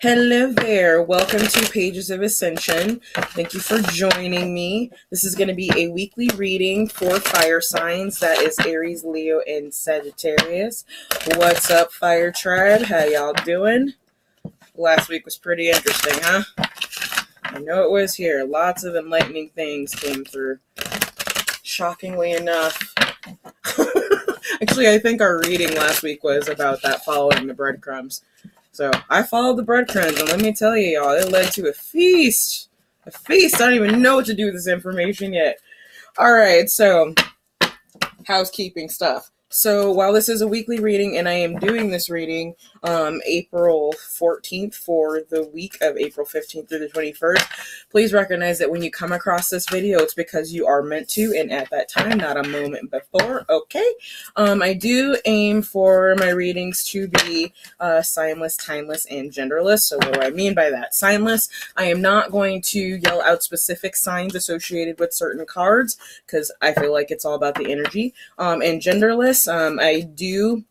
Hello there. Welcome to Pages of Ascension. Thank you for joining me. This is going to be a weekly reading for fire signs. That is Aries, Leo, and Sagittarius. What's up, Fire Tribe? How y'all doing? Last week was pretty interesting, huh? I know it was here. Lots of enlightening things came through. Shockingly enough. Actually, I think our reading last week was about that, following the breadcrumbs. So I followed the breadcrumbs, and let me tell you, y'all, it led to a feast. A feast. I don't even know what to do with this information yet. All right, so housekeeping stuff. So while this is a weekly reading, and I am doing this reading April 14th for the week of April 15th through the 21st, please recognize that when you come across this video, it's because you are meant to, and at that time, not a moment before, okay? I do aim for my readings to be signless, timeless, and genderless. So what do I mean by that? Signless, I am not going to yell out specific signs associated with certain cards, because I feel like it's all about the energy. And genderless, I do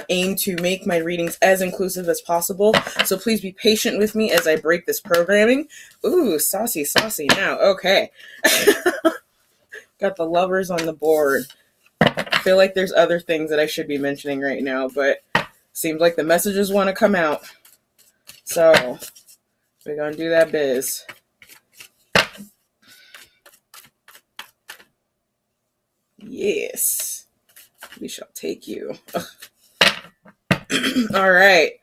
aim to make my readings as inclusive as possible. So please be patient with me as I break this programming. Ooh, saucy now. Okay. Got the lovers on the board. I feel like there's other things that I should be mentioning right now, but seems like the messages want to come out. So we're going to do that biz. Yes. We shall take you. All right.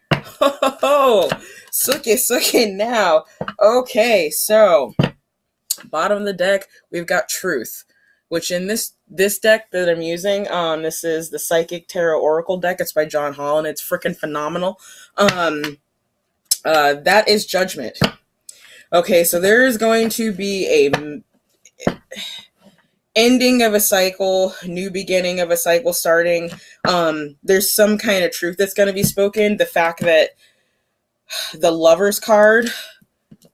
Oh, suck it now. Okay, so bottom of the deck, we've got Truth, which in this deck that I'm using, this is the Psychic Tarot Oracle deck. It's by John Hall, and it's freaking phenomenal. That is Judgment. Okay, so there is going to be a ending of a cycle, new beginning of a cycle starting. There's some kind of truth that's going to be spoken. The fact that the Lovers card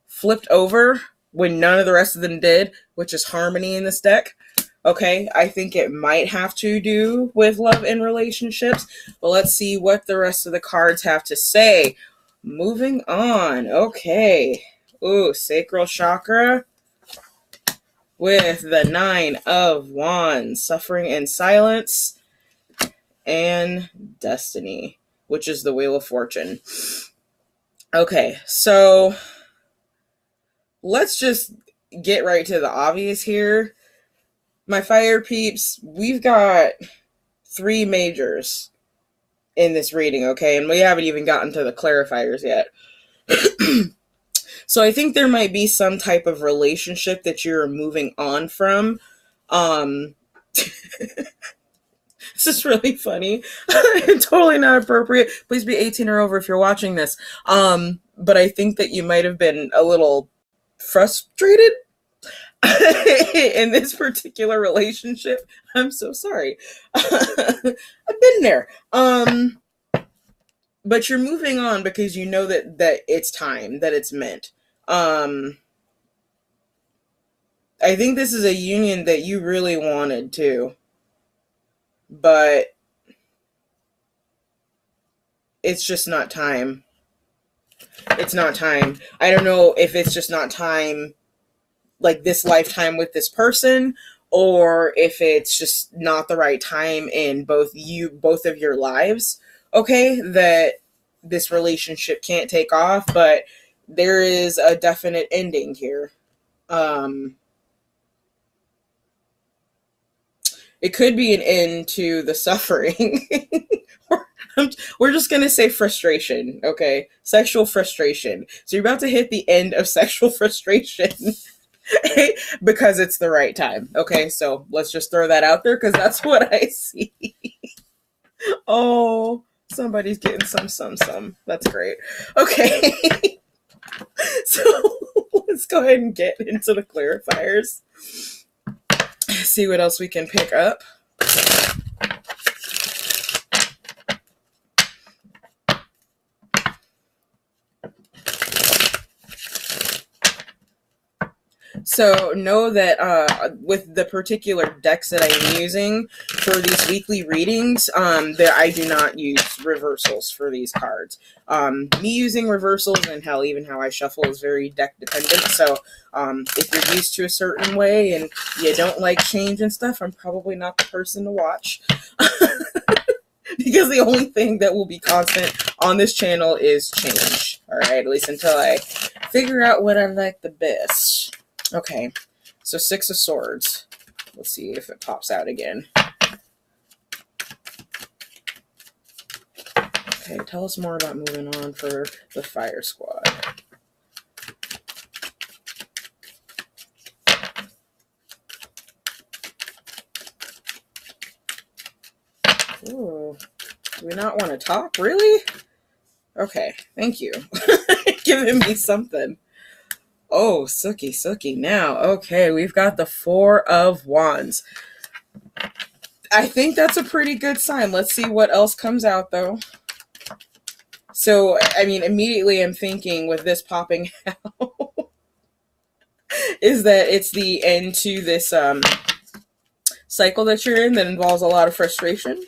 flipped over when none of the rest of them did, which is harmony in this deck. Okay, I think it might have to do with love and relationships, but let's see what the rest of the cards have to say. Moving on. Okay. Ooh, Sacral Chakra with the 9 of Wands, Suffering and Silence, and Destiny, which is the Wheel of Fortune. Okay, so let's just get right to the obvious here. My fire peeps, we've got 3 majors in this reading, okay? And we haven't even gotten to the clarifiers yet. So I think there might be some type of relationship that you're moving on from. This is really funny. Totally not appropriate. Please be 18 or over if you're watching this. But I think that you might have been a little frustrated in this particular relationship. I'm so sorry. I've been there. But you're moving on because you know that it's time, that it's meant. I think this is a union that you really wanted too. But it's just not time. It's not time. I don't know if it's just not time, like this lifetime with this person, or if it's just not the right time in both of your lives, okay, that this relationship can't take off, but there is a definite ending here. It could be an end to the suffering. We're just going to say frustration, okay? Sexual frustration. So you're about to hit the end of sexual frustration because it's the right time, okay? So let's just throw that out there because that's what I see. Oh, somebody's getting some. That's great. Okay. So let's go ahead and get into the clarifiers. See what else we can pick up. So know that with the particular decks that I'm using for these weekly readings, that I do not use reversals for these cards. Me using reversals and hell, even how I shuffle is very deck dependent. So if you're used to a certain way and you don't like change and stuff, I'm probably not the person to watch. Because the only thing that will be constant on this channel is change. Alright, at least until I figure out what I like the best. Okay, so 6 of Swords. Let's see if it pops out again. Okay, tell us more about moving on for the Fire Squad. Ooh, do we not want to talk? Really? Okay, thank you. Giving me something. Oh, Sookie. Now, okay, we've got the 4 of Wands. I think that's a pretty good sign. Let's see what else comes out, though. So, I mean, immediately I'm thinking with this popping out is that it's the end to this cycle that you're in that involves a lot of frustration.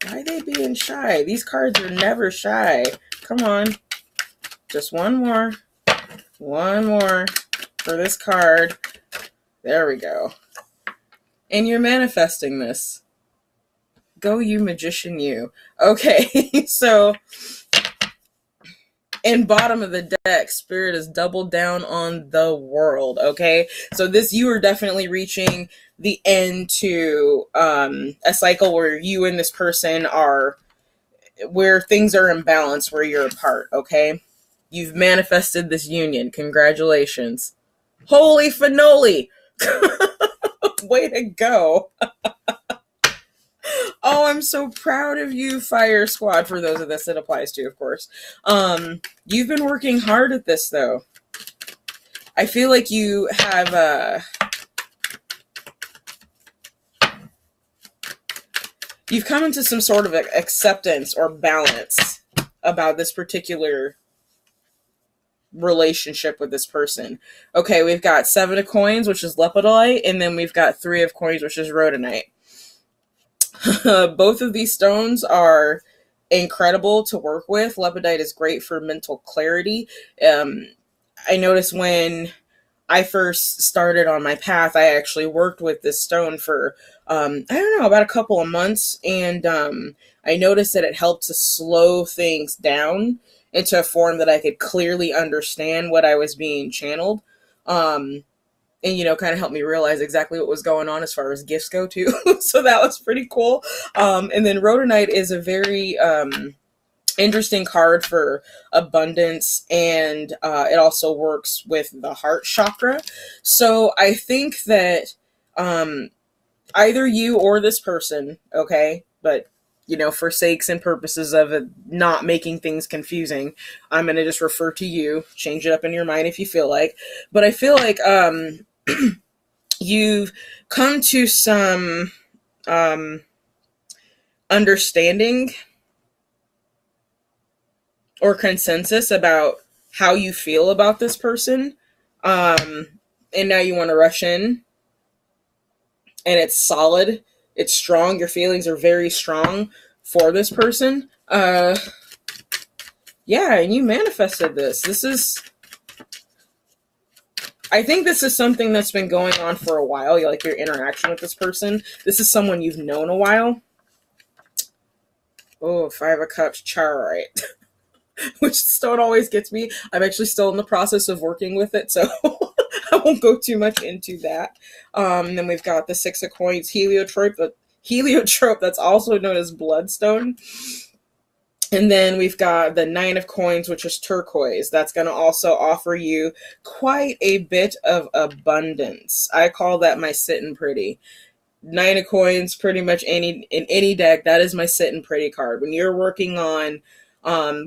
Why are they being shy? These cards are never shy. Come on. Just one more. One more for this card. There we go. And you're manifesting this. Go you, magician, you. Okay, so in bottom of the deck, Spirit has doubled down on the world, okay? So this, you are definitely reaching the end to a cycle where you and this person are, where things are in balance, where you're apart, okay? You've manifested this union. Congratulations. Holy fanoli! Way to go. Oh, I'm so proud of you, Fire Squad, for those of this it applies to, of course. You've been working hard at this, though. I feel like you have, you've come into some sort of acceptance or balance about this particular relationship with this person. Okay, we've got 7 of Coins, which is Lepidolite, and then we've got 3 of Coins, which is Rhodonite. Both of these stones are incredible to work with. Lepidolite is great for mental clarity. I noticed when I first started on my path, I actually worked with this stone for, I don't know, about a couple of months, and I noticed that it helped to slow things down into a form that I could clearly understand what I was being channeled. And, you know, kind of helped me realize exactly what was going on as far as gifts go, too. So that was pretty cool. And then Rhodonite is a very interesting card for abundance, and it also works with the heart chakra. So I think that either you or this person, okay, but, you know, for sakes and purposes of not making things confusing, I'm going to just refer to you. Change it up in your mind if you feel like. But I feel like you've come to some understanding or consensus about how you feel about this person, and now you want to rush in, and it's solid, it's strong, your feelings are very strong for this person. Yeah, and you manifested this. This is, I think this is something that's been going on for a while, like your interaction with this person. This is someone you've known a while. Oh, 5 of Cups, Charoite. Which stone always gets me. I'm actually still in the process of working with it, so I won't go too much into that. Then we've got the 6 of Coins, Heliotrope, that's also known as Bloodstone. And then we've got the 9 of Coins, which is Turquoise. That's going to also offer you quite a bit of abundance. I call that my Sittin' Pretty. 9 of Coins, pretty much in any deck, that is my Sittin' Pretty card. When you're working on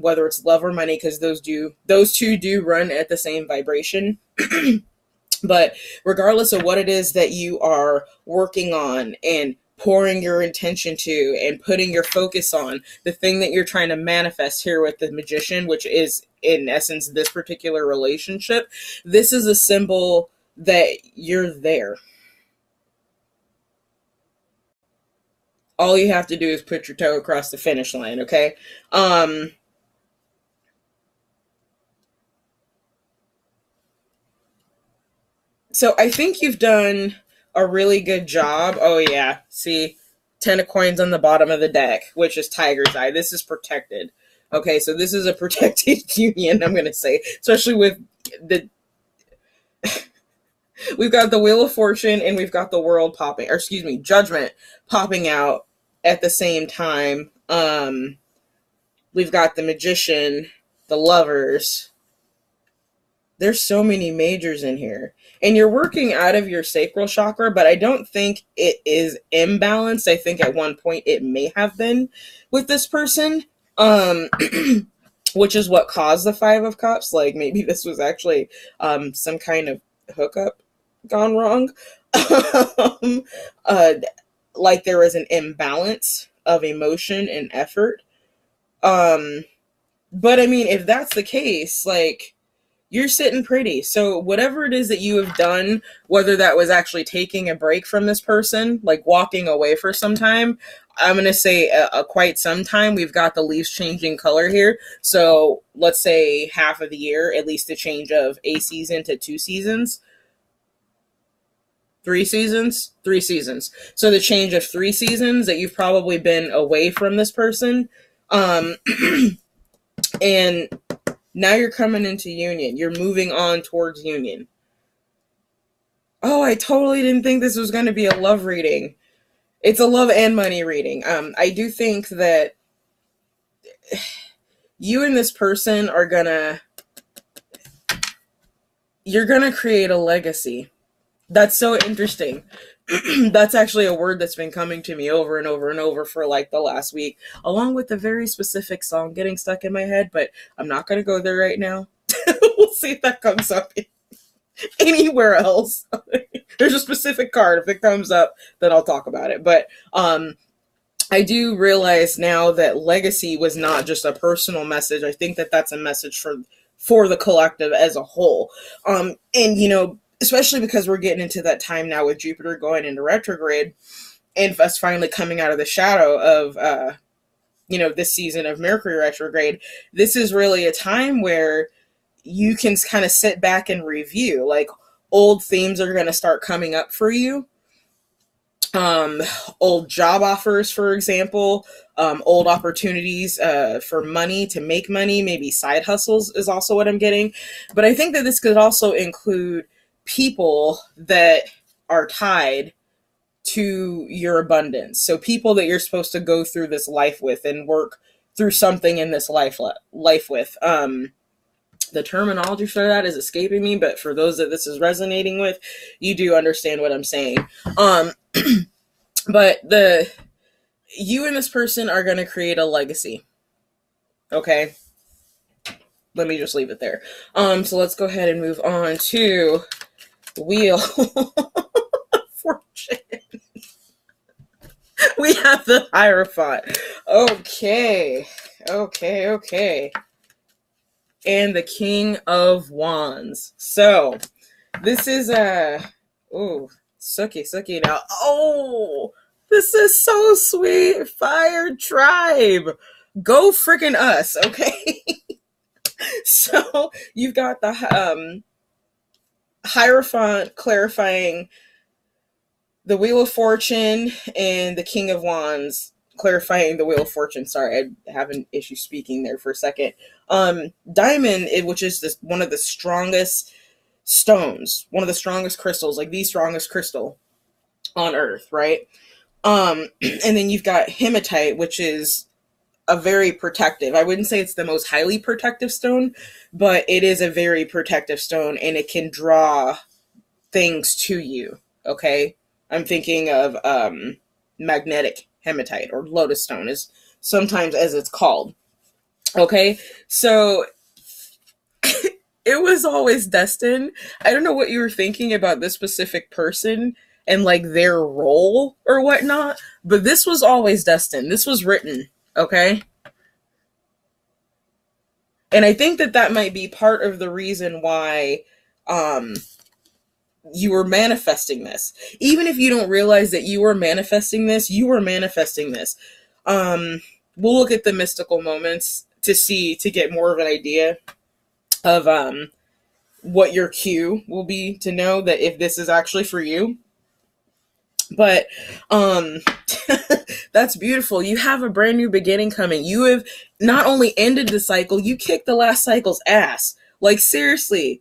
whether it's love or money, because those two do run at the same vibration. But regardless of what it is that you are working on and pouring your intention to and putting your focus on the thing that you're trying to manifest here with the Magician, which is in essence this particular relationship, this is a symbol that you're there. All you have to do is put your toe across the finish line, okay? So I think you've done a really good job. Oh yeah, see, 10 of coins on the bottom of the deck, which is Tiger's Eye. This is protected. Okay, so this is a protected union, I'm gonna say, especially with the we've got the Wheel of Fortune and we've got the World popping, or excuse me, Judgment popping out at the same time. We've got the Magician, the Lovers. There's so many majors in here. And you're working out of your sacral chakra, but I don't think it is imbalanced. I think at one point it may have been with this person, which is what caused the Five of Cups. Like maybe this was actually some kind of hookup gone wrong. Like there was an imbalance of emotion and effort. But I mean, if that's the case, like, you're sitting pretty. So whatever it is that you have done, whether that was actually taking a break from this person, like walking away for some time, I'm going to say quite some time. We've got the leaves changing color here. So let's say half of the year, at least a change of a season to 2 seasons. 3 seasons? 3 seasons. So the change of 3 seasons that you've probably been away from this person. And now you're coming into union. You're moving on towards union. Oh, I totally didn't think this was going to be a love reading. It's a love and money reading. I do think that you and this person are you're gonna create a legacy. That's so interesting. That's actually a word that's been coming to me over and over and over for like the last week, along with a very specific song getting stuck in my head, but I'm not going to go there right now. We'll see if that comes up anywhere else. There's a specific card. If it comes up, then I'll talk about it. But I do realize now that legacy was not just a personal message. I think that that's a message for the collective as a whole. And, you know, especially because we're getting into that time now with Jupiter going into retrograde and us finally coming out of the shadow of, you know, this season of Mercury retrograde. This is really a time where you can kind of sit back and review. Like, old themes are going to start coming up for you. Old job offers, for example, old opportunities for money, to make money, maybe side hustles is also what I'm getting. But I think that this could also include people that are tied to your abundance. So people that you're supposed to go through this life with and work through something in this life with. The terminology for that is escaping me, but for those that this is resonating with, you do understand what I'm saying. But you and this person are going to create a legacy. Okay? Let me just leave it there. So let's go ahead and move on to Wheel Fortune. We have the Hierophant. Okay. And the King of Wands. So this is Suki now. Oh, this is so sweet. Fire Tribe. Go freaking us, okay? So you've got the Hierophant clarifying the Wheel of Fortune and the King of Wands clarifying the Wheel of Fortune. Sorry, I have an issue speaking there for a second. Diamond, which is one of the strongest stones, one of the strongest crystals, like the strongest crystal on Earth, right? And then you've got hematite, which is a very protective. I wouldn't say it's the most highly protective stone, but it is a very protective stone, and it can draw things to you. Okay, I'm thinking of magnetic hematite, or lotus stone is sometimes as it's called. Okay, so it was always destined. I don't know what you were thinking about this specific person and like their role or whatnot, but this was always destined. This was written, okay? And I think that that might be part of the reason why you were manifesting this. Even if you don't realize that you were manifesting this, you were manifesting this. We'll look at the mystical moments to get more of an idea of what your cue will be to know that if this is actually for you. But that's beautiful. You have a brand new beginning coming. You have not only ended the cycle, you kicked the last cycle's ass. Like, seriously,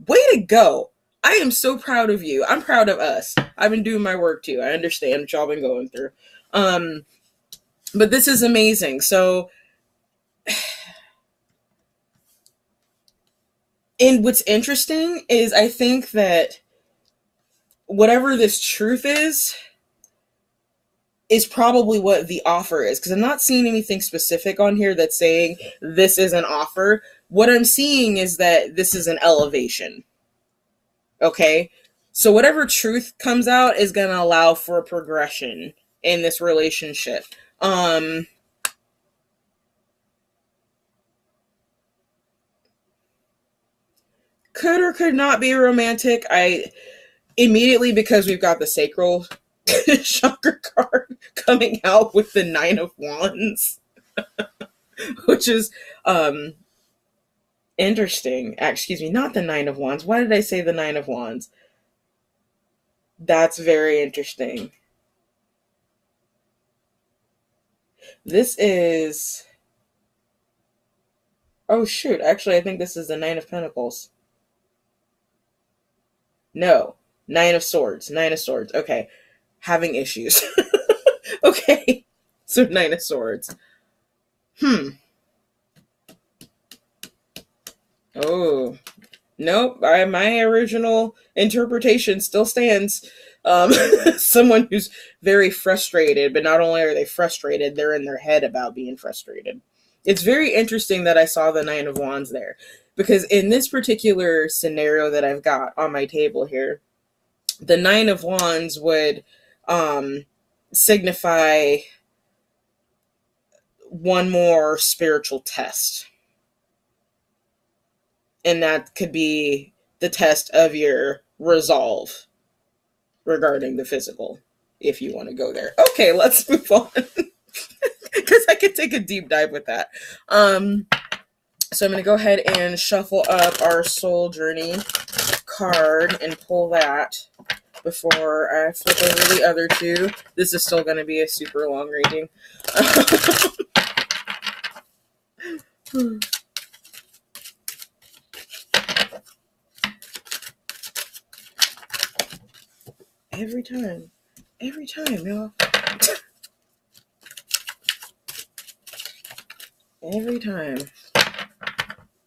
way to go. I am so proud of you. I'm proud of us. I've been doing my work too. I understand what y'all been going through. But this is amazing. So, and what's interesting is I think that whatever this truth is probably what the offer is. Because I'm not seeing anything specific on here that's saying this is an offer. What I'm seeing is that this is an elevation. Okay? So whatever truth comes out is going to allow for a progression in this relationship. Could or could not be romantic. Immediately, because we've got the sacral chakra card coming out with the Nine of Wands, which is interesting. Excuse me, not the Nine of Wands. Why did I say the Nine of Wands? That's very interesting. This is... Oh, shoot. Actually, I think this is the Nine of Pentacles. No. Nine of Swords. Nine of Swords. Okay. Having issues. Okay. So, Nine of Swords. Oh. Nope. My original interpretation still stands. Someone who's very frustrated, but not only are they frustrated, they're in their head about being frustrated. It's very interesting that I saw the Nine of Wands there, because in this particular scenario that I've got on my table here, the Nine of Wands would signify one more spiritual test. And that could be the test of your resolve regarding the physical, if you want to go there. Okay, let's move on. Because I could take a deep dive with that. So I'm going to go ahead and shuffle up our soul journey card and pull that before I flip over the other two. This is still going to be a super long reading. Every time, y'all. Every time.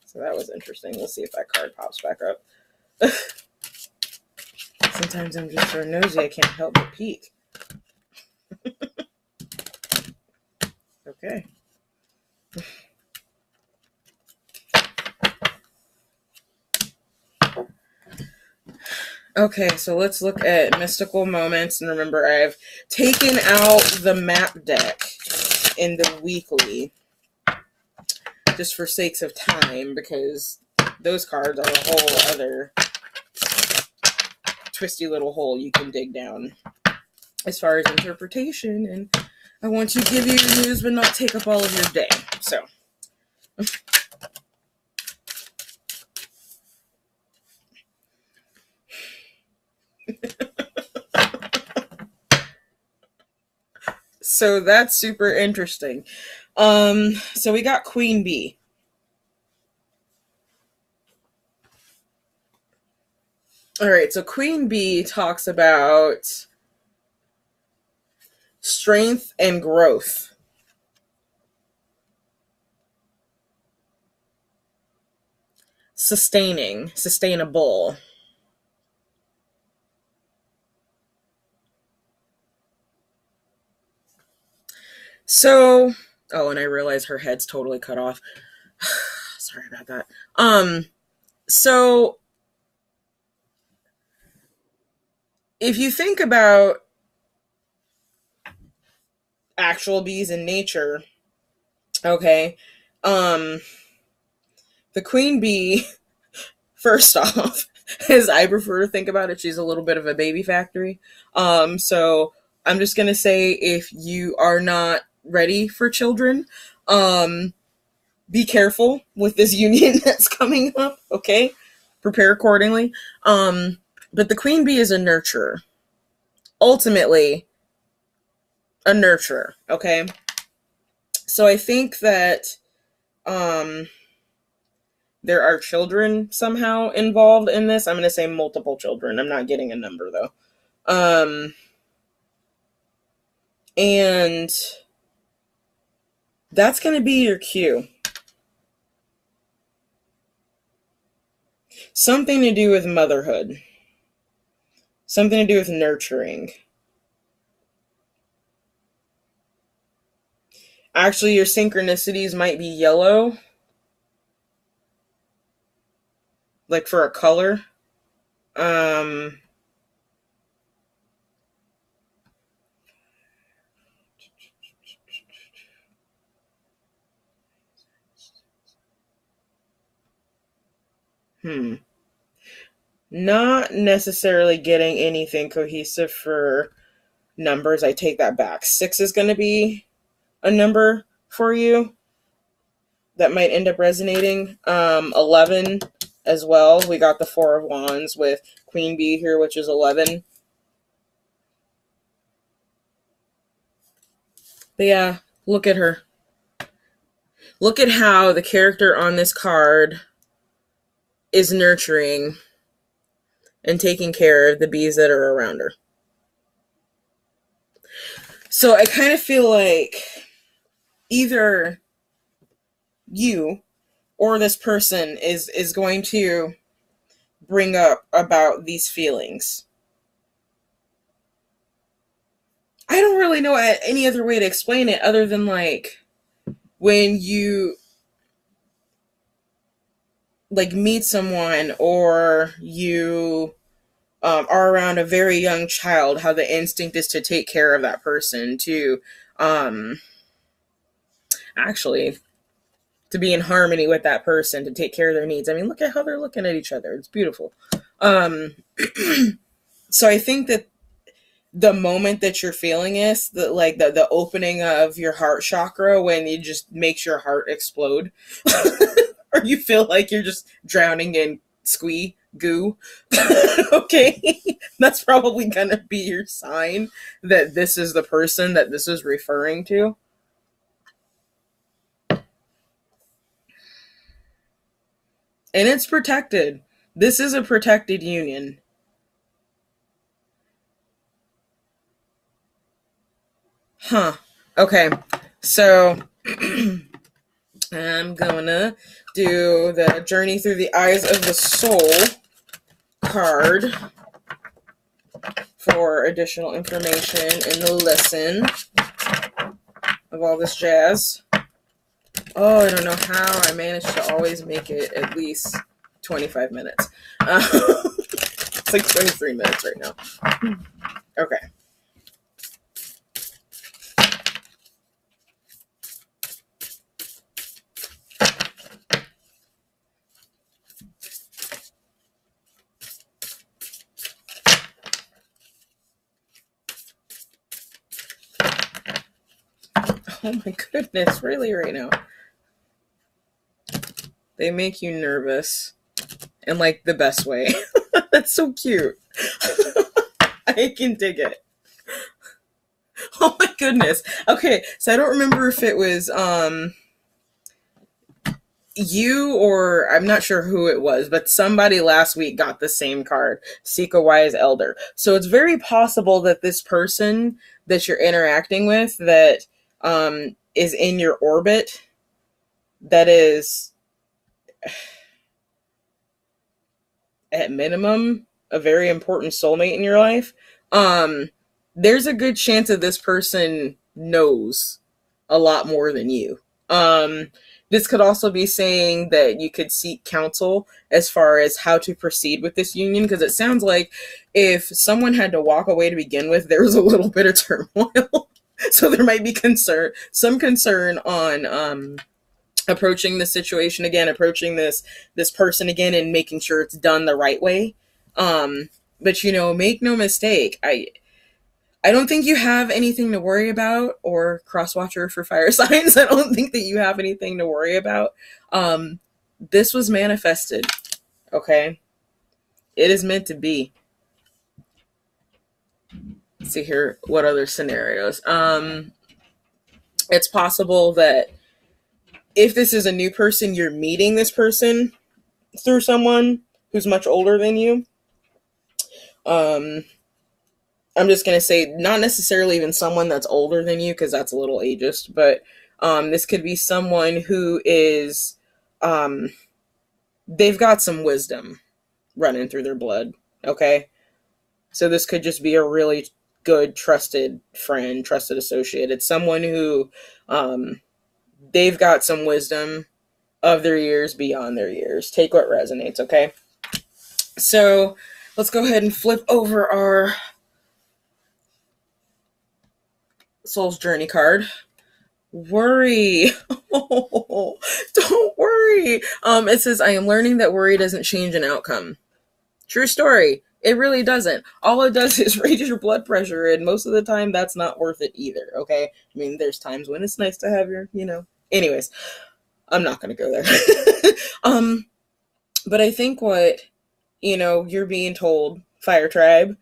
So that was interesting. We'll see if that card pops back up. Sometimes I'm just so nosy I can't help but peek. Okay. Okay, so let's look at mystical moments. And remember, I've taken out the map deck in the weekly just for sakes of time, because those cards are a whole other twisty little hole you can dig down as far as interpretation. And I want to give you your news but not take up all of your day. So so that's super interesting. So we got Queen Bee. All right, so Queen Bee talks about strength and growth. Sustainable. So, oh, and I realize her head's totally cut off. Sorry about that. So if you think about actual bees in nature, okay, the queen bee, first off, as I prefer to think about it, she's a little bit of a baby factory. So I'm just gonna say, if you are not ready for children, be careful with this union that's coming up, okay? Prepare accordingly. But the queen bee is a nurturer. Ultimately, a nurturer, okay? So I think that there are children somehow involved in this. I'm going to say multiple children. I'm not getting a number, though. And that's going to be your cue. Something to do with motherhood. Something to do with nurturing. Actually, your synchronicities might be yellow. Like for a color. Not necessarily getting anything cohesive for numbers. I take that back. 6 is going to be a number for you that might end up resonating. 11 as well. We got the 4 of Wands with Queen Bee here, which is 11. But yeah, look at her. Look at how the character on this card is nurturing and taking care of the bees that are around her. So I kind of feel like either you or this person is going to bring up about these feelings. I don't really know any other way to explain it other than like when you like meet someone or you are around a very young child, how the instinct is to take care of that person, to actually to be in harmony with that person, to take care of their needs. I mean, look at how they're looking at each other. It's beautiful. So I think that the moment that you're feeling is the opening of your heart chakra, when it just makes your heart explode or you feel like you're just drowning in squee goo. Okay, that's probably gonna be your sign that this is the person that this is referring to. And it's protected. This is a protected union. Okay, so I'm gonna do the Journey Through the Eyes of the Soul card for additional information in the lesson of all this jazz. Oh, I don't know how I managed to always make it at least 25 minutes. It's like 23 minutes right now. Okay. Oh my goodness, really right now? They make you nervous in like the best way. That's so cute. I can dig it. Oh my goodness. Okay, so I don't remember if it was you or I'm not sure who it was, but somebody last week got the same card, Seek a Wise Elder. So it's very possible that this person that you're interacting with that is in your orbit, that is at minimum a very important soulmate in your life, there's a good chance that this person knows a lot more than you. This could also be saying that you could seek counsel as far as how to proceed with this union, because it sounds like if someone had to walk away to begin with, there was a little bit of turmoil. So there might be some concern on approaching the situation again, approaching this person again, and making sure it's done the right way. But make no mistake, I don't think you have anything to worry about, or crosswatcher for fire signs. I don't think that you have anything to worry about. This was manifested, okay? It is meant to be. Let's see here, what other scenarios? It's possible that if this is a new person, you're meeting this person through someone who's much older than you. I'm just going to say not necessarily even someone that's older than you, because that's a little ageist, but this could be someone who is, they've got some wisdom running through their blood, okay? So this could just be a really good, trusted friend, trusted associate. It's someone who, they've got some wisdom of their years, beyond their years. Take what resonates, okay? So let's go ahead and flip over our Soul's Journey card. Worry. Oh, don't worry. It says, I am learning that worry doesn't change an outcome. True story. It really doesn't. All it does is raise your blood pressure, and most of the time that's not worth it either, okay? I mean, there's times when it's nice to have your, Anyways, I'm not going to go there. But I think what, you're being told, Fire Tribe,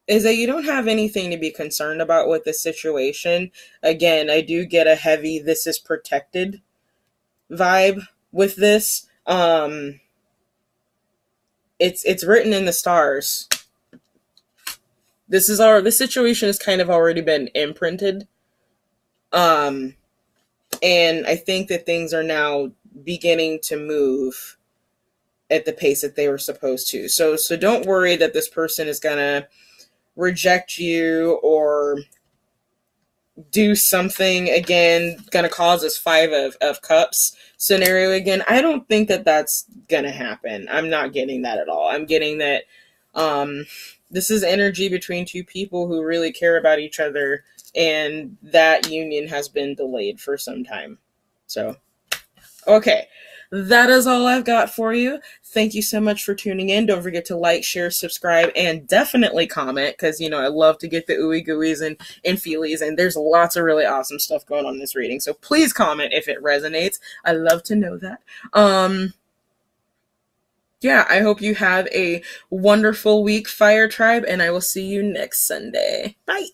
is that you don't have anything to be concerned about with this situation. Again, I do get a heavy "this is protected" vibe with this. It's written in the stars. This situation has kind of already been imprinted. And I think that things are now beginning to move at the pace that they were supposed to. So don't worry that this person is gonna reject you or do something again, gonna cause this 5 of cups scenario again. I don't think that that's gonna happen. I'm not getting that at all. I'm getting that this is energy between two people who really care about each other, and that union has been delayed for some time. So, okay. That is all I've got for you. Thank you so much for tuning in. Don't forget to like, share, subscribe, and definitely comment, because, I love to get the ooey gooeys and feelies, and there's lots of really awesome stuff going on in this reading. So please comment if it resonates. I love to know that. Yeah, I hope you have a wonderful week, Fire Tribe, and I will see you next Sunday. Bye.